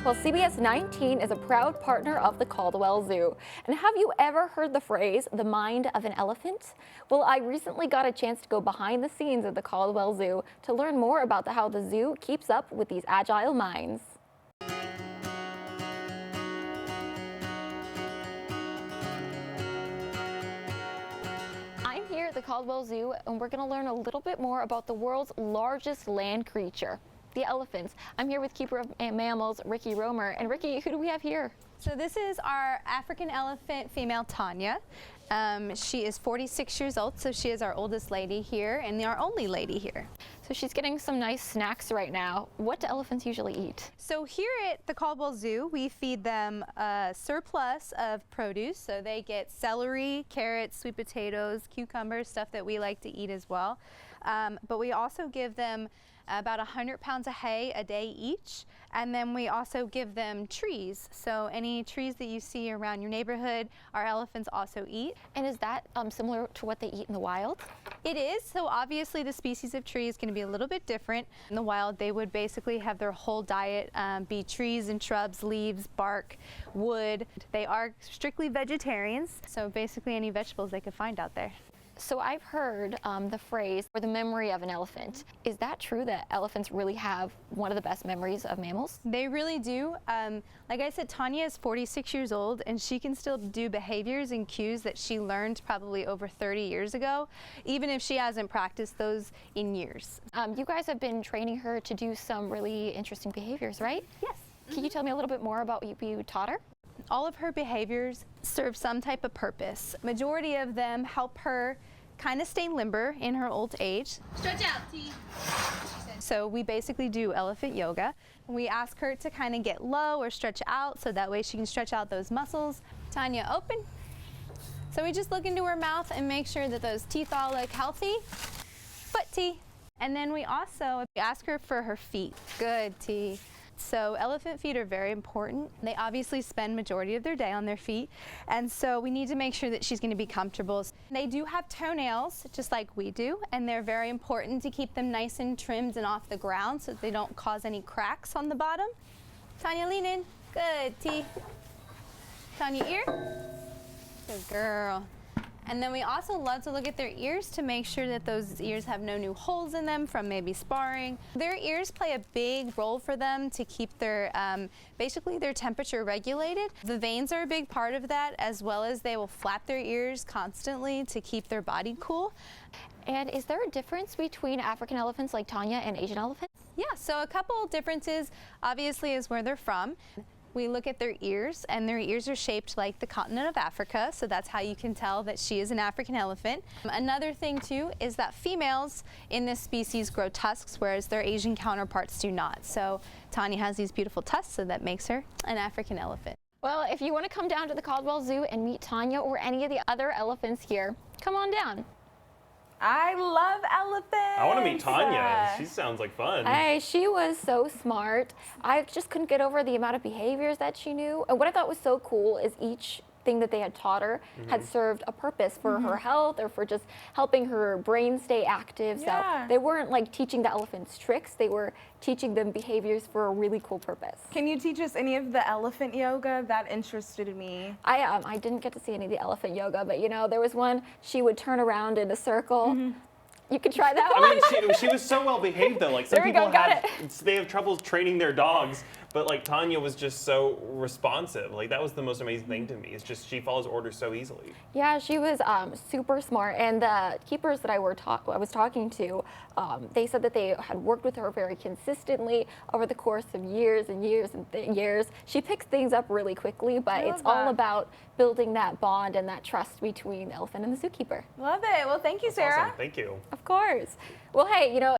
Well, CBS 19 is a proud partner of the Caldwell Zoo. And have you ever heard the phrase, the mind of an elephant? Well, I recently got a chance to go behind the scenes at the Caldwell Zoo to learn more about how the zoo keeps up with these agile minds. I'm here at the Caldwell Zoo, and we're going to learn a little bit more about the world's largest land creature, the elephants. I'm here with Keeper of Mammals, Ricky Romer. And Ricky, who do we have here? So this is our African elephant female, Tanya. She is 46 years old, so she is our oldest lady here and our only lady here. So she's getting some nice snacks right now. What do elephants usually eat? So here at the Caldwell Zoo, we feed them a surplus of produce. So they get celery, carrots, sweet potatoes, cucumbers, stuff that we like to eat as well. But we also give them about 100 pounds of hay a day each, and then we also give them trees. So any trees that you see around your neighborhood, our elephants also eat. And is that similar to what they eat in the wild? It is. So obviously the species of tree is going to be a little bit different. In the wild, they would basically have their whole diet be trees and shrubs, leaves, bark, wood. They are strictly vegetarians, so basically any vegetables they could find out there. So I've heard the phrase, or the memory of an elephant. Is that true that elephants really have one of the best memories of mammals? They really do. Like I said, Tanya is 46 years old, and she can still do behaviors and cues that she learned probably over 30 years ago, even if she hasn't practiced those in years. You guys have been training her to do some really interesting behaviors, right? Yes. Can you tell me a little bit more about what you taught her? All of her behaviors serve some type of purpose. Majority of them help her kind of stay limber in her old age. Stretch out, T. So we basically do elephant yoga. We ask her to kind of get low or stretch out so that way she can stretch out those muscles. Tanya, open. So we just look into her mouth and make sure that those teeth all look healthy. Foot T. And then we also ask her for her feet. Good, T. So elephant feet are very important. They obviously spend majority of their day on their feet, and so we need to make sure that she's going to be comfortable. They do have toenails, just like we do, and they're very important to keep them nice and trimmed and off the ground so that they don't cause any cracks on the bottom. Tanya, lean in. Good, T. Tanya, ear. Good girl. And then we also love to look at their ears to make sure that those ears have no new holes in them from maybe sparring. Their ears play a big role for them to keep their, basically their temperature regulated. The veins are a big part of that, as well as they will flap their ears constantly to keep their body cool. And is there a difference between African elephants like Tanya and Asian elephants? Yeah, so a couple of differences obviously is where they're from. We look at their ears, and their ears are shaped like the continent of Africa, so that's how you can tell that she is an African elephant. Another thing too is that females in this species grow tusks, whereas their Asian counterparts do not. So Tanya has these beautiful tusks, so that makes her an African elephant. Well, if you want to come down to the Caldwell Zoo and meet Tanya or any of the other elephants here, come on down. I love elephants. I want to meet Tanya. She sounds like fun. Hey, she was so smart. I just couldn't get over the amount of behaviors that she knew. And what I thought was so cool is each thing that they had taught her had served a purpose for her health or for just helping her brain stay active. Yeah. So they weren't like teaching the elephants tricks, they were teaching them behaviors for a really cool purpose. Can you teach us any of the elephant yoga? That interested me. I didn't get to see any of the elephant yoga, but you know, there was one, she would turn around in a circle. You could try that one. I mean, she was so well behaved though. Like some There we people go, got it. they have trouble training their dogs, but like Tanya was just so responsive. Like that was the most amazing thing to me. It's just she follows orders so easily. Yeah, she was super smart, and the keepers that I was talking to, they said that they had worked with her very consistently over the course of years and years and years. She picks things up really quickly, but it's all about building that bond and that trust between the elephant and the zookeeper. Love it. Well, thank you, That's Sarah. awesome. Thank you. Of course. Well, hey, you know,